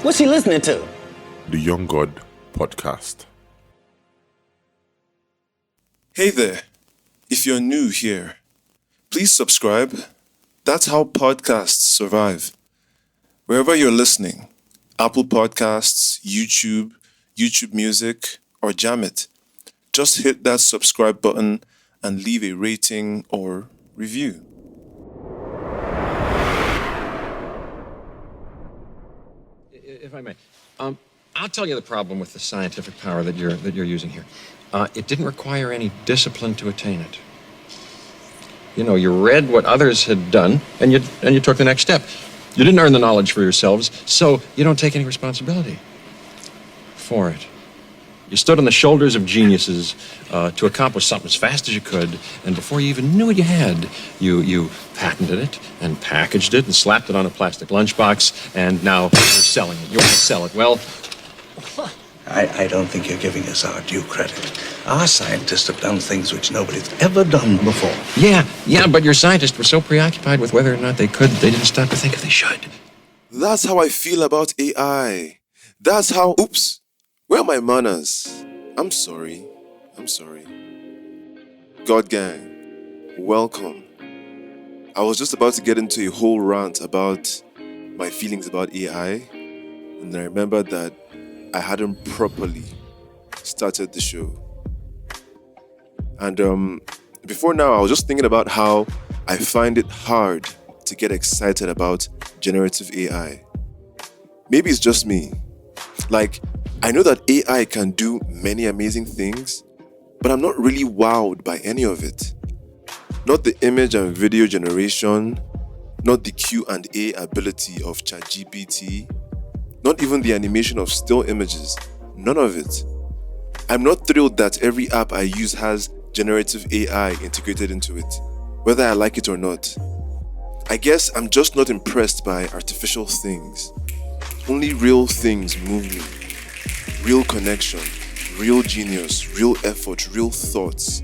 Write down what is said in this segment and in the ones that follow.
What's he listening to? The Young God Podcast. Hey there. If you're new here, please subscribe. That's how podcasts survive. Wherever you're listening, Apple Podcasts, YouTube Music, or Jam It, just hit that subscribe button and leave a rating or review. If I may, I'll tell you the problem with the scientific power that you're using here. It didn't require any discipline to attain it. You know, you read what others had done, and you took the next step. You didn't earn the knowledge for yourselves, so you don't take any responsibility for it. You stood on the shoulders of geniuses to accomplish something as fast as you could, and before you even knew what you had, you patented it and packaged it and slapped it on a plastic lunchbox, and now you're selling it. You want to sell it. Well, I don't think you're giving us our due credit. Our scientists have done things which nobody's ever done before. Yeah, but your scientists were so preoccupied with whether or not they could, they didn't stop to think if they should. That's how I feel about AI. That's how... Oops. Where are my manners? I'm sorry. God gang, welcome. I was just about to get into a whole rant about my feelings about AI, and I remembered that I hadn't properly started the show. And before now, I was just thinking about how I find it hard to get excited about generative AI. Maybe it's just me. Like, I know that AI can do many amazing things, but I'm not really wowed by any of it. Not the image and video generation, not the Q&A ability of ChatGPT, not even the animation of still images, none of it. I'm not thrilled that every app I use has generative AI integrated into it, whether I like it or not. I guess I'm just not impressed by artificial things. Only real things move me. Real connection, real genius, real effort, real thoughts.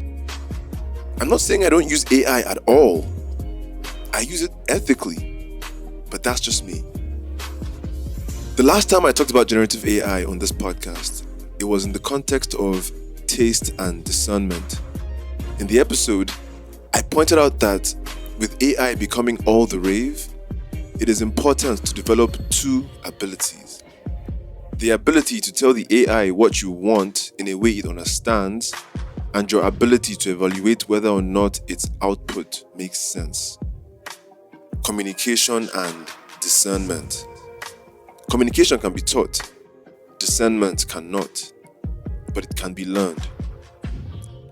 I'm not saying I don't use AI at all. I use it ethically, but that's just me. The last time I talked about generative AI on this podcast, it was in the context of taste and discernment. In the episode, I pointed out that with AI becoming all the rave, it is important to develop two abilities. The ability to tell the AI what you want in a way it understands, and your ability to evaluate whether or not its output makes sense. Communication and discernment. Communication can be taught. Discernment cannot, but it can be learned.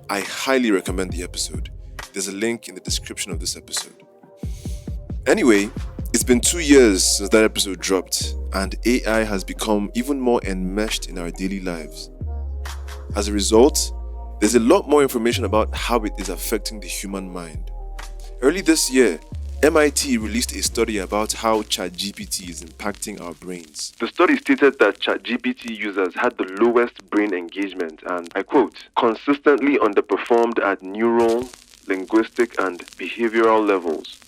I highly recommend the episode. There's a link in the description of this episode. Anyway, it's been 2 years since that episode dropped, and AI has become even more enmeshed in our daily lives. As a result, there's a lot more information about how it is affecting the human mind. Early this year, MIT released a study about how ChatGPT is impacting our brains. The study stated that ChatGPT users had the lowest brain engagement and, I quote, consistently underperformed at neural, linguistic, and behavioral levels.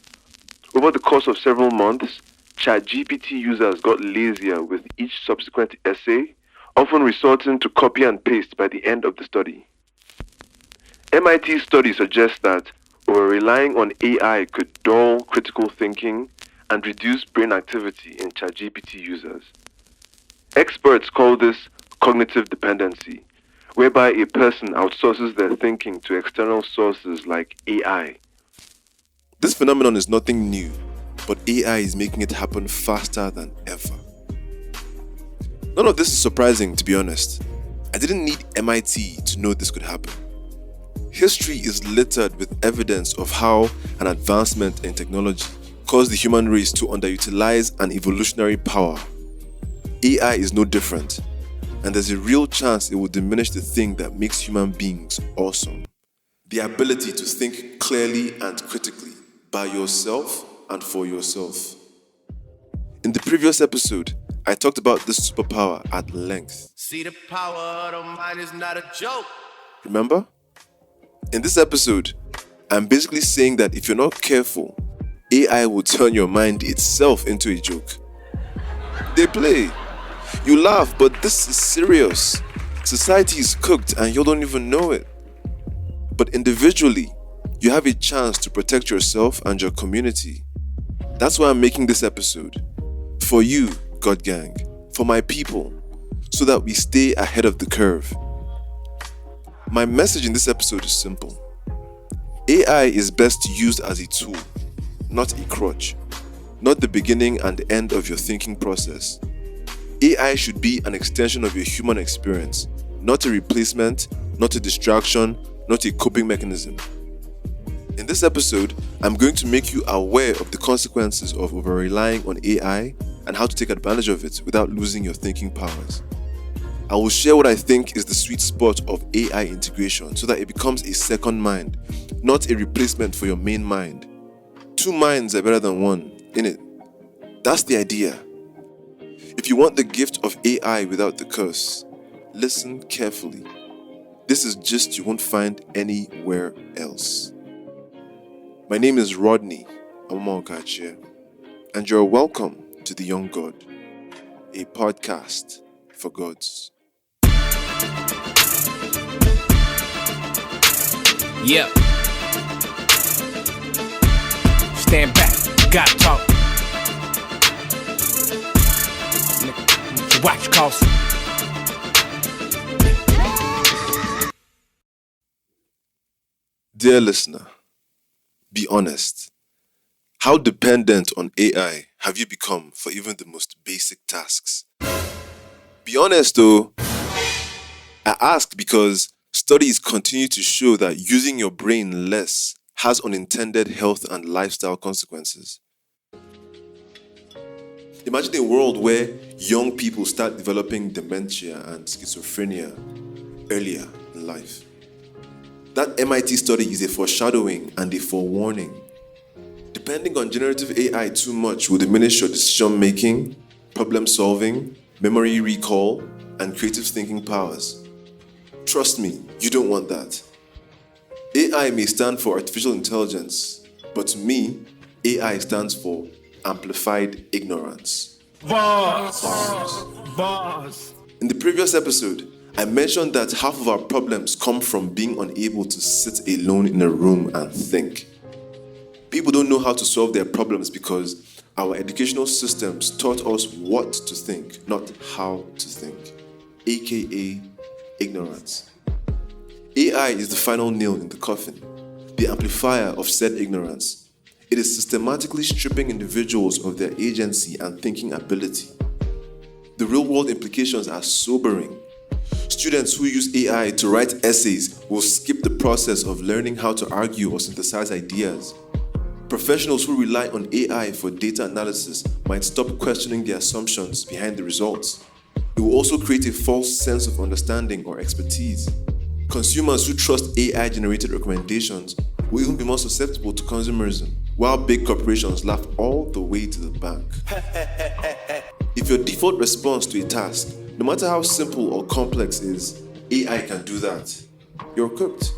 Over the course of several months, ChatGPT users got lazier with each subsequent essay, often resorting to copy and paste by the end of the study. MIT's study suggests that over-relying on AI could dull critical thinking and reduce brain activity in ChatGPT users. Experts call this cognitive dependency, whereby a person outsources their thinking to external sources like AI. This phenomenon is nothing new, but AI is making it happen faster than ever. None of this is surprising, to be honest. I didn't need MIT to know this could happen. History is littered with evidence of how an advancement in technology caused the human race to underutilize an evolutionary power. AI is no different, and there's a real chance it will diminish the thing that makes human beings awesome. The ability to think clearly and critically, by yourself and for yourself. In the previous episode, I talked about this superpower at length. See, the power of the mind is not a joke. Remember? In this episode, I'm basically saying that if you're not careful, AI will turn your mind itself into a joke. They play. You laugh, but this is serious. Society is cooked and you don't even know it. But individually, you have a chance to protect yourself and your community. That's why I'm making this episode. For you, God Gang. For my people. So that we stay ahead of the curve. My message in this episode is simple. AI is best used as a tool, not a crutch. Not the beginning and end of your thinking process. AI should be an extension of your human experience, not a replacement, not a distraction, not a coping mechanism. In this episode, I'm going to make you aware of the consequences of over-relying on AI and how to take advantage of it without losing your thinking powers. I will share what I think is the sweet spot of AI integration so that it becomes a second mind, not a replacement for your main mind. Two minds are better than one, innit? That's the idea. If you want the gift of AI without the curse, listen carefully. This is gist you won't find anywhere else. My name is Rodney, and you're welcome to The Young God, a podcast for gods. Yeah. Stand back, gotta talk. Watch cost. Dear listener, be honest. How dependent on AI have you become for even the most basic tasks? Be honest though. I ask because studies continue to show that using your brain less has unintended health and lifestyle consequences. Imagine a world where young people start developing dementia and schizophrenia earlier in life. That MIT study is a foreshadowing and a forewarning. Depending on generative AI too much will diminish your decision making, problem solving, memory recall, and creative thinking powers. Trust me, you don't want that. AI may stand for artificial intelligence, but to me, AI stands for amplified ignorance. Bars. In the previous episode, I mentioned that half of our problems come from being unable to sit alone in a room and think. People don't know how to solve their problems because our educational systems taught us what to think, not how to think, aka ignorance. AI is the final nail in the coffin, the amplifier of said ignorance. It is systematically stripping individuals of their agency and thinking ability. The real-world implications are sobering. Students who use AI to write essays will skip the process of learning how to argue or synthesize ideas. Professionals who rely on AI for data analysis might stop questioning the assumptions behind the results. It will also create a false sense of understanding or expertise. Consumers who trust AI-generated recommendations will even be more susceptible to consumerism, while big corporations laugh all the way to the bank. If your default response to a task, no matter how simple or complex, is AI can do that, you're cooked.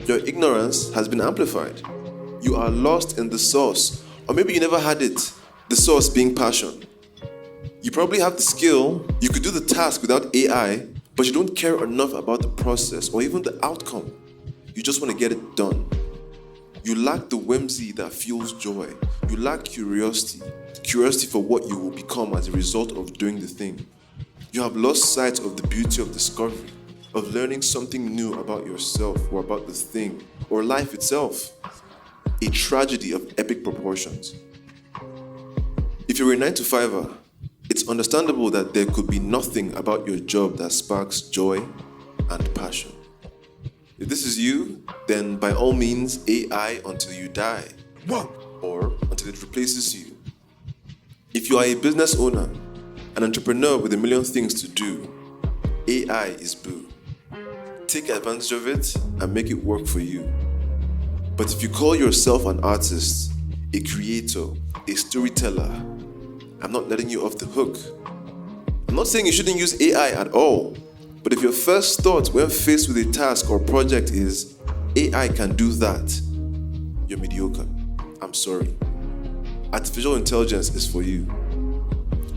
Your ignorance has been amplified. You are lost in the source, or maybe you never had it, the source being passion. You probably have the skill, you could do the task without AI, but you don't care enough about the process or even the outcome. You just want to get it done. You lack the whimsy that fuels joy. You lack curiosity for what you will become as a result of doing the thing. You have lost sight of the beauty of discovery, of learning something new about yourself or about the thing or life itself. A tragedy of epic proportions. If you're a 9-to-5er, it's understandable that there could be nothing about your job that sparks joy and passion. If this is you, then by all means, AI until you die. Or until it replaces you. If you are a business owner, an entrepreneur with a million things to do, AI is boo. Take advantage of it and make it work for you. But if you call yourself an artist, a creator, a storyteller, I'm not letting you off the hook. I'm not saying you shouldn't use AI at all, but if your first thought when faced with a task or project is, AI can do that, you're mediocre. I'm sorry. Artificial intelligence is for you.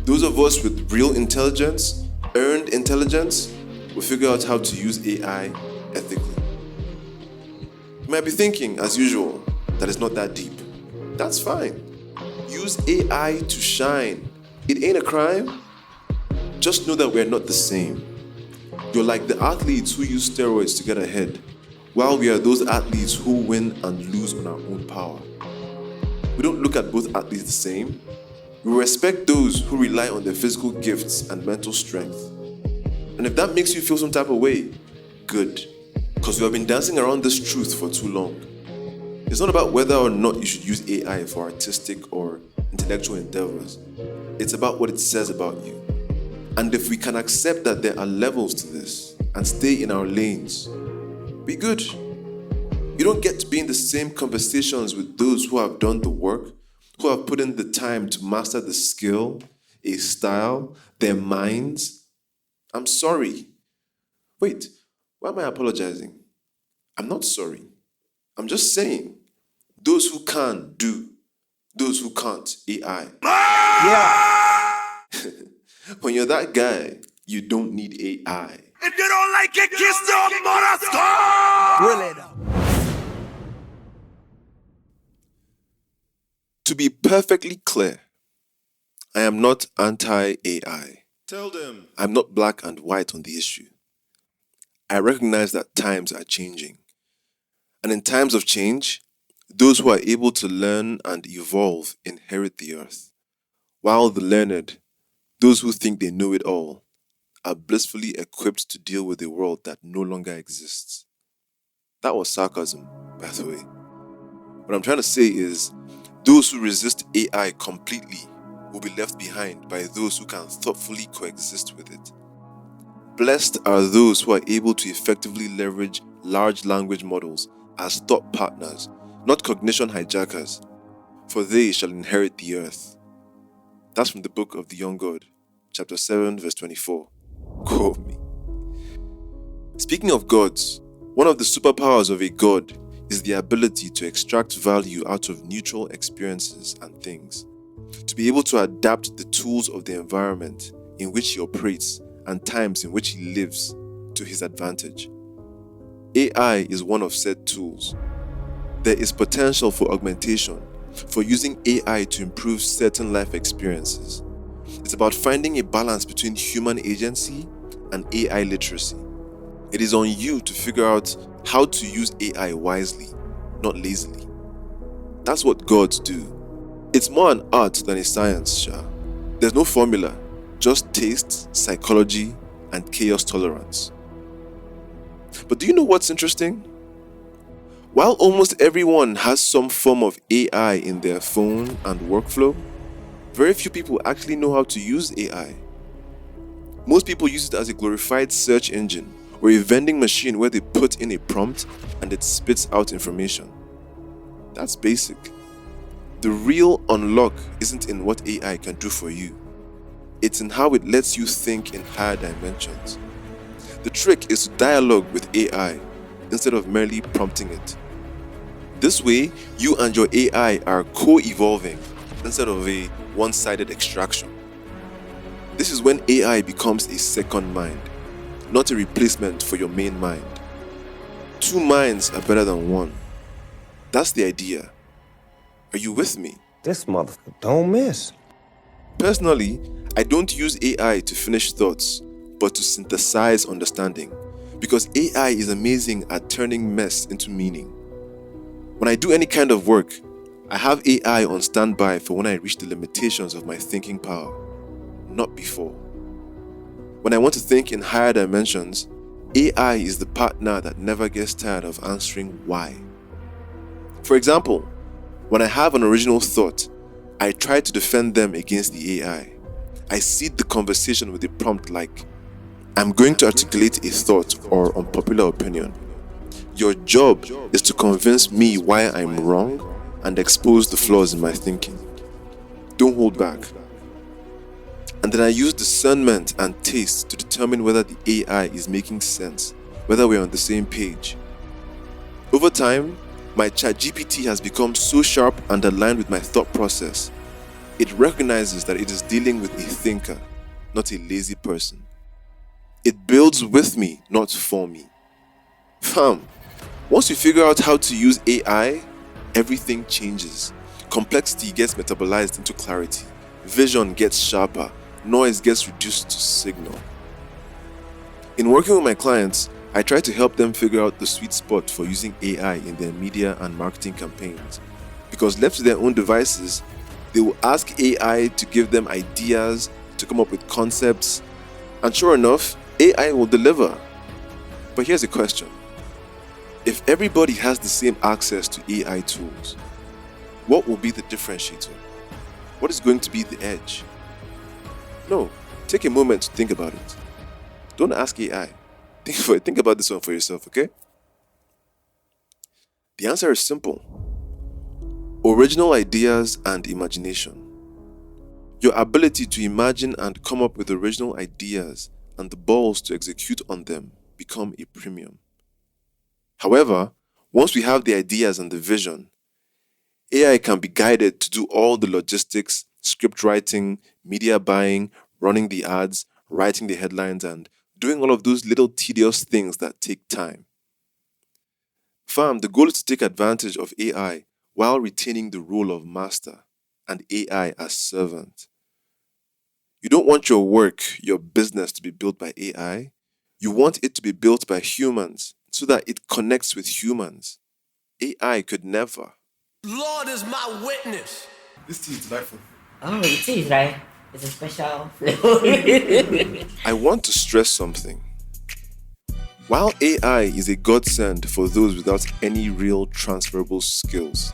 Those of us with real intelligence, earned intelligence, will figure out how to use AI ethically. You might be thinking, as usual, that it's not that deep. That's fine. Use AI to shine. It ain't a crime. Just know that we're not the same. You're like the athletes who use steroids to get ahead, while we are those athletes who win and lose on our own power. We don't look at both athletes the same. We respect those who rely on their physical gifts and mental strength. And if that makes you feel some type of way, good. Because we have been dancing around this truth for too long. It's not about whether or not you should use AI for artistic or intellectual endeavors. It's about what it says about you. And if we can accept that there are levels to this and stay in our lanes, be good. You don't get to be in the same conversations with those who have done the work, who have put in the time to master the skill, a style, their minds. I'm sorry. Wait, why am I apologizing? I'm not sorry. I'm just saying, those who can do, those who can't, AI. Yeah. When you're that guy, you don't need AI. If you don't like it, kiss the mother skull! Really? To be perfectly clear, I am not anti-AI. Tell them. I'm not black and white on the issue. I recognize that times are changing. And in times of change, those who are able to learn and evolve inherit the earth, while the learned, those who think they know it all, are blissfully equipped to deal with a world that no longer exists. That was sarcasm, by the way. What I'm trying to say is, those who resist AI completely will be left behind by those who can thoughtfully coexist with it. Blessed are those who are able to effectively leverage large language models as thought partners, not cognition hijackers, for they shall inherit the earth. That's from the book of the Young God, chapter 7, verse 24. Quote me. Speaking of gods, one of the superpowers of a god is the ability to extract value out of neutral experiences and things, to be able to adapt the tools of the environment in which he operates and times in which he lives to his advantage. AI is one of said tools. There is potential for augmentation, for using AI to improve certain life experiences. It's about finding a balance between human agency and AI literacy. It is on you to figure out how to use AI wisely, not lazily. That's what gods do. It's more an art than a science, Sha. There's no formula, just taste, psychology, and chaos tolerance. But do you know what's interesting? While almost everyone has some form of AI in their phone and workflow, very few people actually know how to use AI. Most people use it as a glorified search engine or a vending machine where they put in a prompt and it spits out information. That's basic. The real unlock isn't in what AI can do for you. It's in how it lets you think in higher dimensions. The trick is to dialogue with AI instead of merely prompting it. This way, you and your AI are co-evolving instead of a one-sided extraction. This is when AI becomes a second mind, not a replacement for your main mind. Two minds are better than one. That's the idea. Are you with me? This motherfucker don't miss. Personally, I don't use AI to finish thoughts, but to synthesize understanding, because AI is amazing at turning mess into meaning. When I do any kind of work, I have AI on standby for when I reach the limitations of my thinking power, not before. When I want to think in higher dimensions, AI is the partner that never gets tired of answering why. For example, when I have an original thought, I try to defend them against the AI. I seed the conversation with a prompt like, I'm going to articulate a thought or unpopular opinion. Your job is to convince me why I'm wrong and expose the flaws in my thinking. Don't hold back. And then I use discernment and taste to determine whether the AI is making sense, whether we're on the same page. Over time, my ChatGPT has become so sharp and aligned with my thought process It recognizes that it is dealing with a thinker, not a lazy person. It builds with me, not for me. Fam, once you figure out how to use AI, everything changes. Complexity gets metabolized into clarity. Vision gets sharper. Noise gets reduced to signal. In working with my clients, I try to help them figure out the sweet spot for using AI in their media and marketing campaigns. Because left to their own devices, they will ask AI to give them ideas, to come up with concepts, and sure enough, AI will deliver. But here's a question. If everybody has the same access to AI tools, what will be the differentiator? What is going to be the edge? No, take a moment to think about it. Don't ask AI. Think about this one for yourself, okay? The answer is simple. Original ideas and imagination. Your ability to imagine and come up with original ideas and the balls to execute on them become a premium. However, once we have the ideas and the vision, AI can be guided to do all the logistics, script writing, media buying, running the ads, writing the headlines, and doing all of those little tedious things that take time. Fam, the goal is to take advantage of AI while retaining the role of master and AI as servant. You don't want your work, your business to be built by AI. You want it to be built by humans so that it connects with humans. AI could never. Lord is my witness. This tea is delightful. Oh, it is, right? It's a special flavor. I want to stress something. While AI is a godsend for those without any real transferable skills,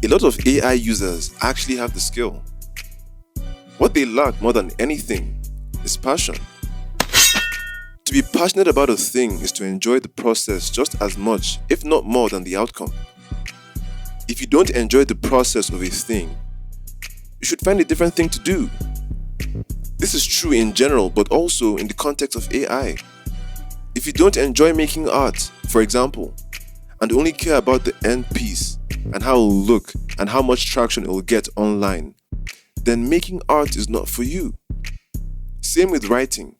a lot of AI users actually have the skill. What they lack more than anything is passion. To be passionate about a thing is to enjoy the process just as much, if not more, than the outcome. If you don't enjoy the process of a thing, you should find a different thing to do. This is true in general, but also in the context of AI. If you don't enjoy making art, for example, and only care about the end piece and how it will look and how much traction it will get online, then making art is not for you. Same with writing.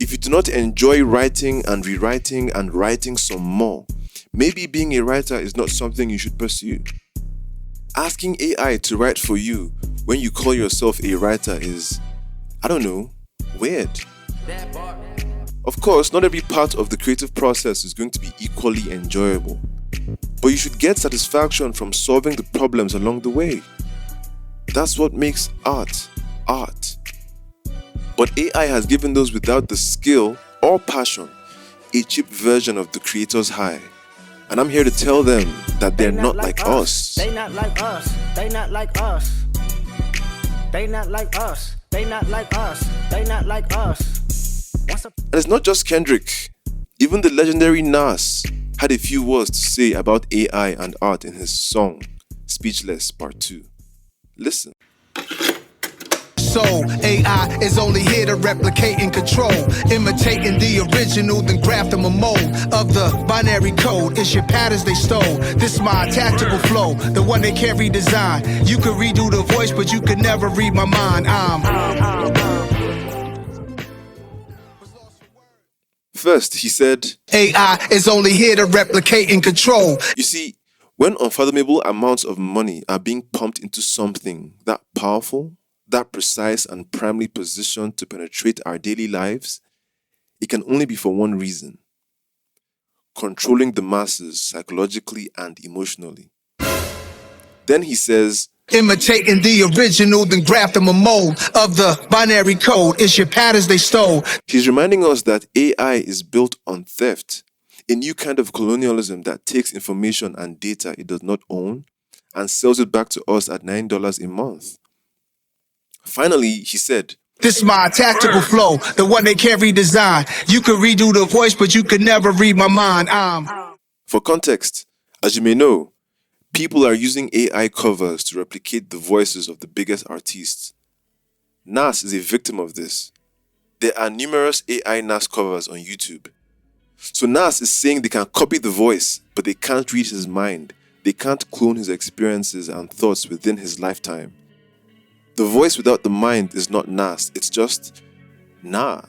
If you do not enjoy writing and rewriting and writing some more, maybe being a writer is not something you should pursue. Asking AI to write for you when you call yourself a writer is, I don't know, weird. Of course, not every part of the creative process is going to be equally enjoyable, but you should get satisfaction from solving the problems along the way. That's what makes art, art. But AI has given those without the skill or passion a cheap version of the creator's high. And I'm here to tell them that they're not like us. They not like us. They not like us. They not like us. They not like us. They not like us. And it's not just Kendrick. Even the legendary Nas had a few words to say about AI and art in his song, Speechless Part 2. Listen. So AI is only here to replicate and control, imitating the original, then graft them a mold of the binary code. It's your patterns they stole. This is my tactical flow, the one they can't redesign. You could redo the voice, but you could never read my mind. First, he said, AI is only here to replicate and control. You see, when unfathomable amounts of money are being pumped into something that powerful, that precise and primarily positioned to penetrate our daily lives, it can only be for one reason: controlling the masses psychologically and emotionally. Then he says, imitating the original, then graft them a mold of the binary code. It's your patterns they stole. He's reminding us that AI is built on theft, a new kind of colonialism that takes information and data it does not own and sells it back to us at $9 a month. Finally, he said, this is my tactical flow, the one they can't redesign. You could redo the voice, but you could never read my mind. For context, as you may know, people are using AI covers to replicate the voices of the biggest artists. Nas is a victim of this. There are numerous AI Nas covers on YouTube. So Nas is saying they can copy the voice, but they can't read his mind. They can't clone his experiences and thoughts within his lifetime. The voice without the mind is not nas, it's just nah.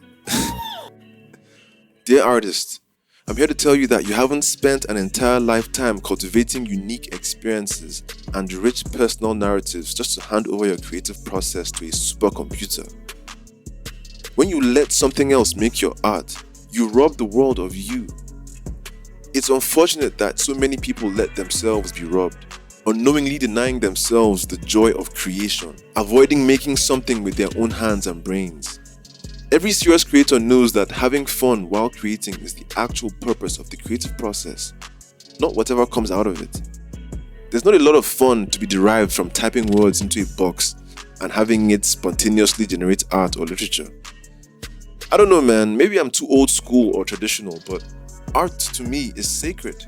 Dear artist, I'm here to tell you that you haven't spent an entire lifetime cultivating unique experiences and rich personal narratives just to hand over your creative process to a supercomputer. When you let something else make your art, you rob the world of you. It's unfortunate that so many people let themselves be robbed, unknowingly denying themselves the joy of creation, avoiding making something with their own hands and brains. Every serious creator knows that having fun while creating is the actual purpose of the creative process, not whatever comes out of it. There's not a lot of fun to be derived from typing words into a box and having it spontaneously generate art or literature. I don't know, man, maybe I'm too old school or traditional, but art to me is sacred.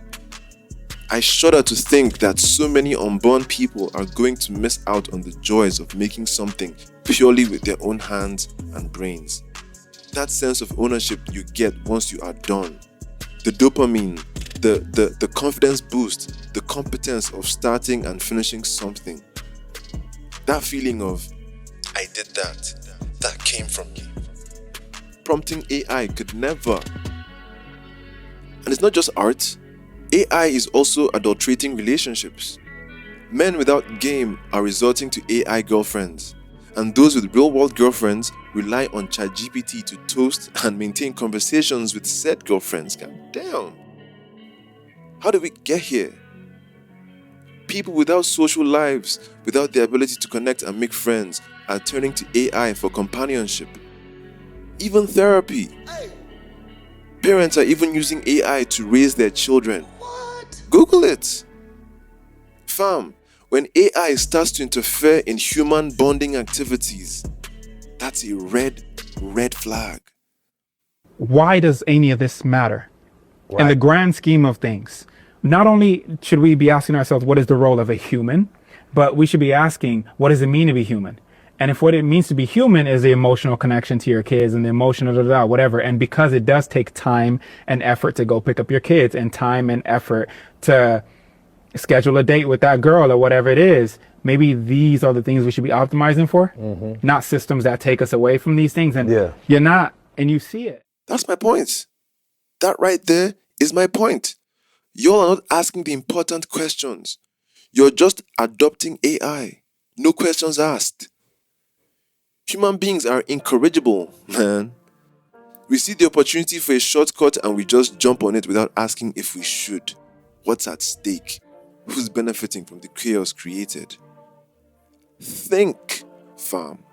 I shudder to think that so many unborn people are going to miss out on the joys of making something purely with their own hands and brains. That sense of ownership you get once you are done. The dopamine, the confidence boost, the competence of starting and finishing something. That feeling of, I did that came from me. Prompting AI could never. And it's not just art. AI is also adulterating relationships. Men without game are resorting to AI girlfriends, and those with real-world girlfriends rely on ChatGPT to toast and maintain conversations with said girlfriends. God damn. How did we get here? People without social lives, without the ability to connect and make friends, are turning to AI for companionship. Even therapy. Parents are even using AI to raise their children. What? Google it. Fam, when AI starts to interfere in human bonding activities, that's a red flag. Why does any of this matter? Right. In the grand scheme of things, not only should we be asking ourselves, what is the role of a human, but we should be asking, what does it mean to be human? And if what it means to be human is the emotional connection to your kids and the emotional whatever, and because it does take time and effort to go pick up your kids and time and effort to schedule a date with that girl or whatever it is, maybe these are the things we should be optimizing for, not systems that take us away from these things. And you're not, and you see it. That's my point. That right there is my point. Y'all are not asking the important questions. You're just adopting AI. No questions asked. Human beings are incorrigible, man. We see the opportunity for a shortcut and we just jump on it without asking if we should. What's at stake? Who's benefiting from the chaos created? Think, fam.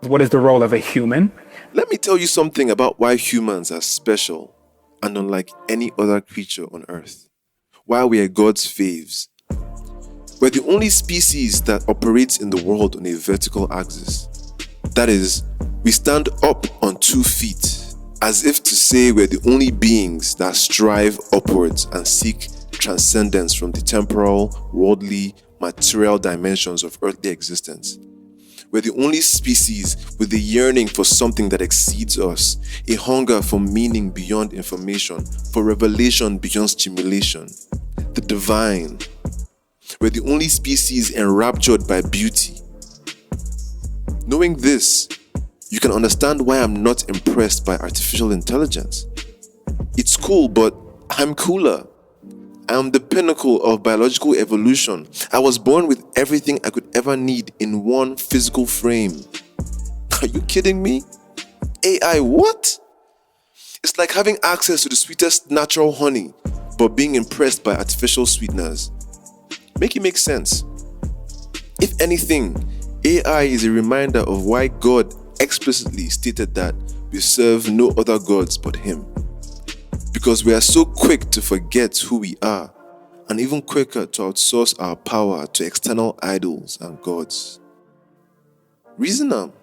What is the role of a human? Let me tell you something about why humans are special and unlike any other creature on earth. Why we are God's faves. We're the only species that operates in the world on a vertical axis. That is, we stand up on 2 feet, as if to say we're the only beings that strive upwards and seek transcendence from the temporal, worldly, material dimensions of earthly existence. We're the only species with a yearning for something that exceeds us, a hunger for meaning beyond information, for revelation beyond stimulation, the divine. We're the only species enraptured by beauty. Knowing this, you can understand why I'm not impressed by artificial intelligence. It's cool, but I'm cooler. I'm the pinnacle of biological evolution. I was born with everything I could ever need in one physical frame. Are you kidding me? AI, what? It's like having access to the sweetest natural honey, but being impressed by artificial sweeteners. Make it make sense. If anything, AI is a reminder of why God explicitly stated that we serve no other gods but Him. Because we are so quick to forget who we are, and even quicker to outsource our power to external idols and gods. Reason am.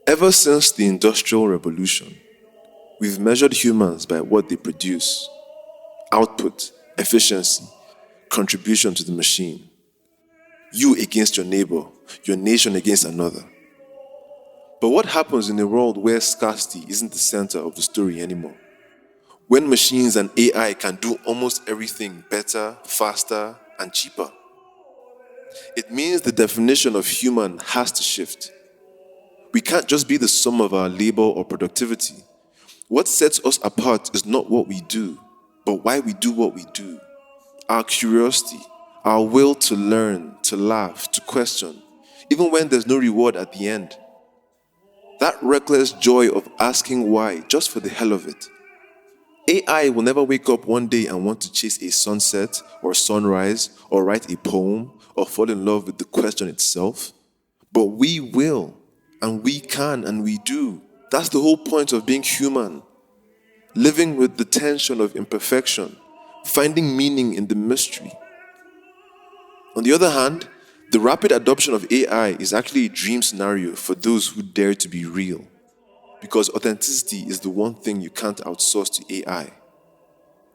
Ever since the Industrial Revolution, we've measured humans by what they produce. output, efficiency, contribution to the machine. You against your neighbor, your nation against another. But what happens in a world where scarcity isn't the center of the story anymore? When machines and AI can do almost everything better, faster, and cheaper? It means the definition of human has to shift. We can't just be the sum of our labor or productivity. What sets us apart is not what we do, but why we do what we do. Our curiosity, our will to learn, to laugh, to question, even when there's no reward at the end. That reckless joy of asking why just for the hell of it. AI will never wake up one day and want to chase a sunset or sunrise or write a poem or fall in love with the question itself. But we will, and we can, and we do. That's the whole point of being human. Living with the tension of imperfection, finding meaning in the mystery. On the other hand, the rapid adoption of AI is actually a dream scenario for those who dare to be real. Because authenticity is the one thing you can't outsource to AI.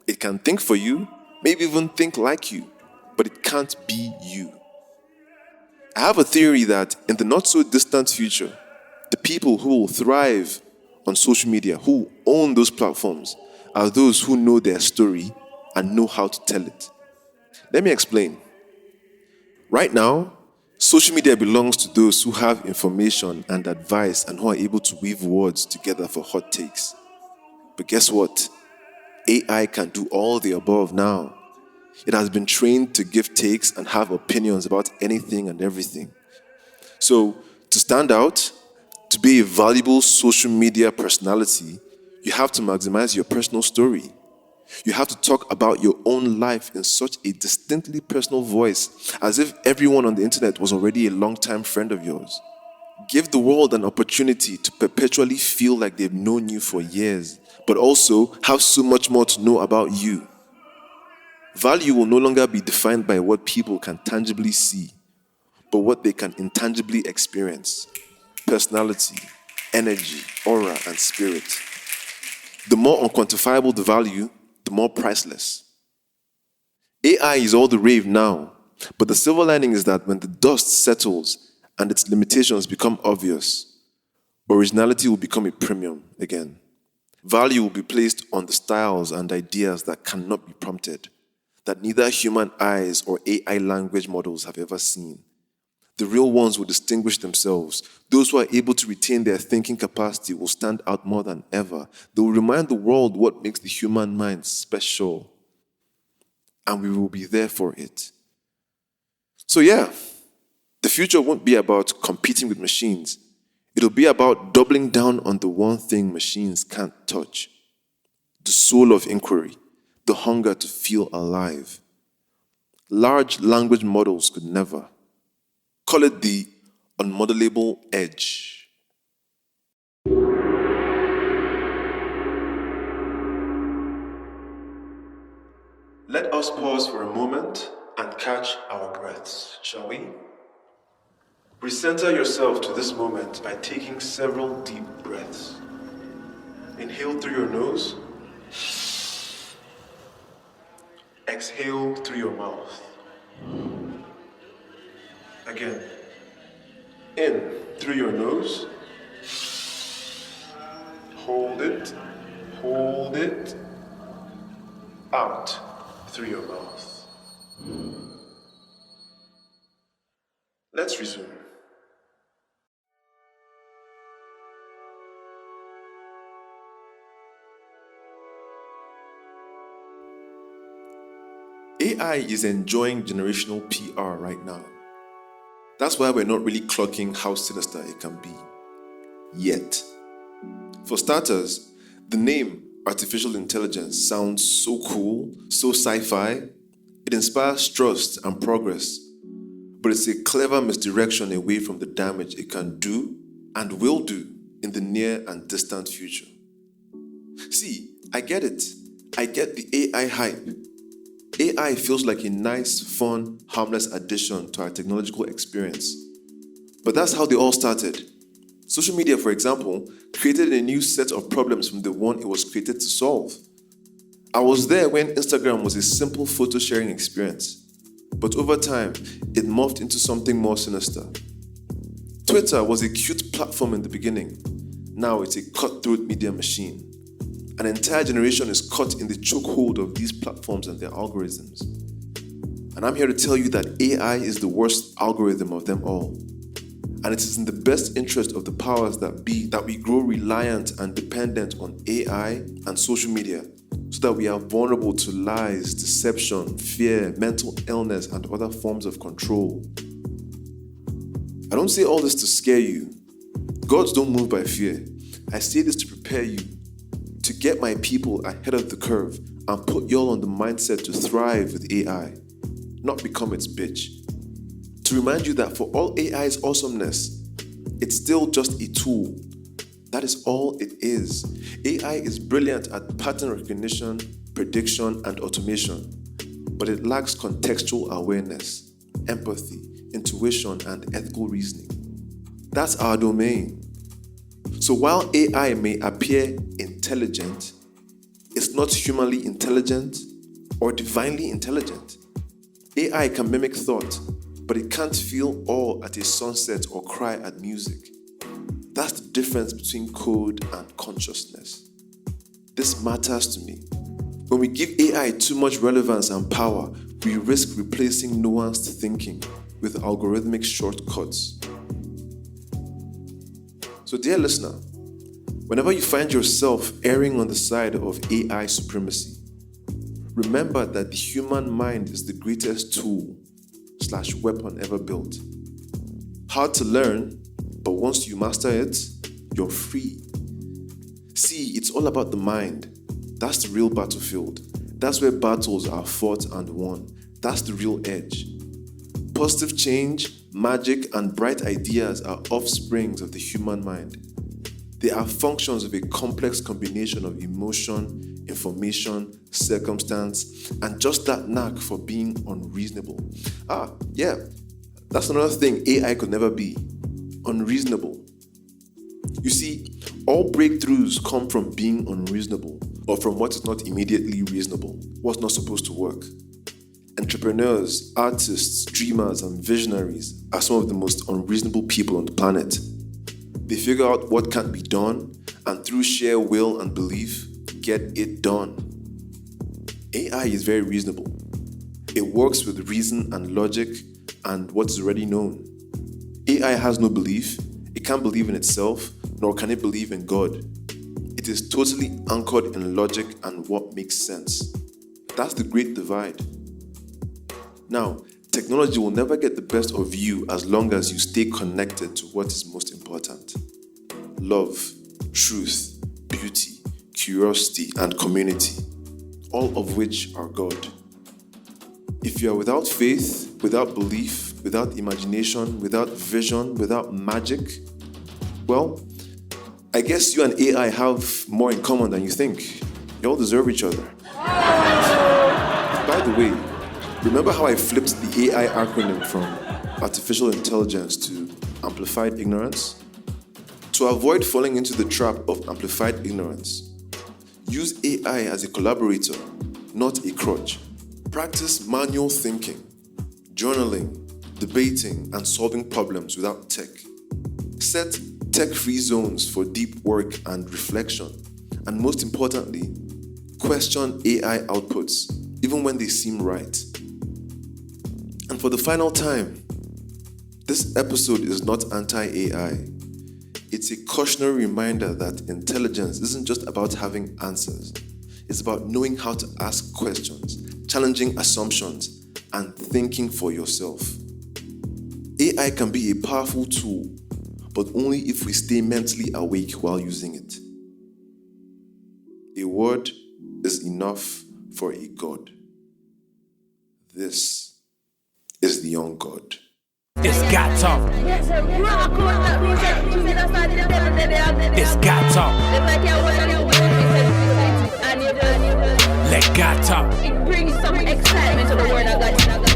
It can think for you, maybe even think like you, but it can't be you. I have a theory that in the not so distant future, the people who will thrive on social media, who own those platforms, are those who know their story and know how to tell it. Let me explain. Right now, social media belongs to those who have information and advice and who are able to weave words together for hot takes. But guess what? AI can do all the above now. It has been trained to give takes and have opinions about anything and everything. So, to stand out, to be a valuable social media personality, you have to maximize your personal story. You have to talk about your own life in such a distinctly personal voice, as if everyone on the internet was already a long-time friend of yours. Give the world an opportunity to perpetually feel like they've known you for years, but also have so much more to know about you. Value will no longer be defined by what people can tangibly see, but what they can intangibly experience. Personality, energy, aura, and spirit. The more unquantifiable the value, the more priceless. AI is all the rave now, but the silver lining is that when the dust settles and its limitations become obvious, originality will become a premium again. Value will be placed on the styles and ideas that cannot be prompted, that neither human eyes or AI language models have ever seen. The real ones will distinguish themselves. Those who are able to retain their thinking capacity will stand out more than ever. They will remind the world what makes the human mind special. And we will be there for it. So yeah, the future won't be about competing with machines. It'll be about doubling down on the one thing machines can't touch. The soul of inquiry, the hunger to feel alive. Large language models could never. Call it the unmodelable edge. Let us pause for a moment and catch our breaths, shall we? Recenter yourself to this moment by taking several deep breaths. Inhale through your nose. Exhale through your mouth. Again. In through your nose. Hold it. Hold it. Out through your mouth. Let's resume. AI is enjoying generational PR right now. That's why we're not really clocking how sinister it can be. Yet. For starters, the name artificial intelligence sounds so cool, so sci-fi. It inspires trust and progress. But it's a clever misdirection away from the damage it can do and will do in the near and distant future. See, I get it. I get the AI hype. AI feels like a nice, fun, harmless addition to our technological experience. But that's how they all started. Social media, for example, created a new set of problems from the one it was created to solve. I was there when Instagram was a simple photo sharing experience, but over time, it morphed into something more sinister. Twitter was a cute platform in the beginning. Now it's a cutthroat media machine. An entire generation is caught in the chokehold of these platforms and their algorithms. And I'm here to tell you that AI is the worst algorithm of them all. And it is in the best interest of the powers that be that we grow reliant and dependent on AI and social media, so that we are vulnerable to lies, deception, fear, mental illness, and other forms of control. I don't say all this to scare you. Gods don't move by fear. I say this to prepare you, to get my people ahead of the curve and put y'all on the mindset to thrive with AI, not become its bitch. To remind you that for all AI's awesomeness, it's still just a tool. That is all it is. AI is brilliant at pattern recognition, prediction, and automation, but it lacks contextual awareness, empathy, intuition, and ethical reasoning. That's our domain. So while AI may appear intelligent, it's not humanly intelligent or divinely intelligent. AI can mimic thought, but it can't feel awe at a sunset or cry at music. That's the difference between code and consciousness. This matters to me. When we give AI too much relevance and power, we risk replacing nuanced thinking with algorithmic shortcuts. So dear listener, whenever you find yourself erring on the side of AI supremacy, remember that the human mind is the greatest tool/weapon ever built. Hard to learn, but once you master it, you're free. See, it's all about the mind. That's the real battlefield. That's where battles are fought and won. That's the real edge. Positive change, magic, and bright ideas are offsprings of the human mind. They are functions of a complex combination of emotion, information, circumstance, and just that knack for being unreasonable. Yeah, that's another thing AI could never be. Unreasonable. You see, all breakthroughs come from being unreasonable, or from what is not immediately reasonable, what's not supposed to work. Entrepreneurs, artists, dreamers, and visionaries are some of the most unreasonable people on the planet. They figure out what can't be done, and through sheer will and belief, get it done. AI is very reasonable. It works with reason and logic and what is already known. AI has no belief. It can't believe in itself, nor can it believe in God. It is totally anchored in logic and what makes sense. That's the great divide. Now, technology will never get the best of you as long as you stay connected to what is most important. Love, truth, beauty, curiosity, and community, all of which are God. If you are without faith, without belief, without imagination, without vision, without magic, well, I guess you and AI have more in common than you think. You all deserve each other. By the way, remember how I flipped the AI acronym from artificial intelligence to amplified ignorance? To avoid falling into the trap of amplified ignorance, use AI as a collaborator, not a crutch. Practice manual thinking, journaling, debating, and solving problems without tech. Set tech-free zones for deep work and reflection. And most importantly, question AI outputs, even when they seem right. And for the final time, this episode is not anti-AI. It's a cautionary reminder that intelligence isn't just about having answers. It's about knowing how to ask questions, challenging assumptions, and thinking for yourself. AI can be a powerful tool, but only if we stay mentally awake while using it. A word is enough for a God. This is the young God. It's got talk. It's got talk. Let God talk. It brings some excitement to the word of God.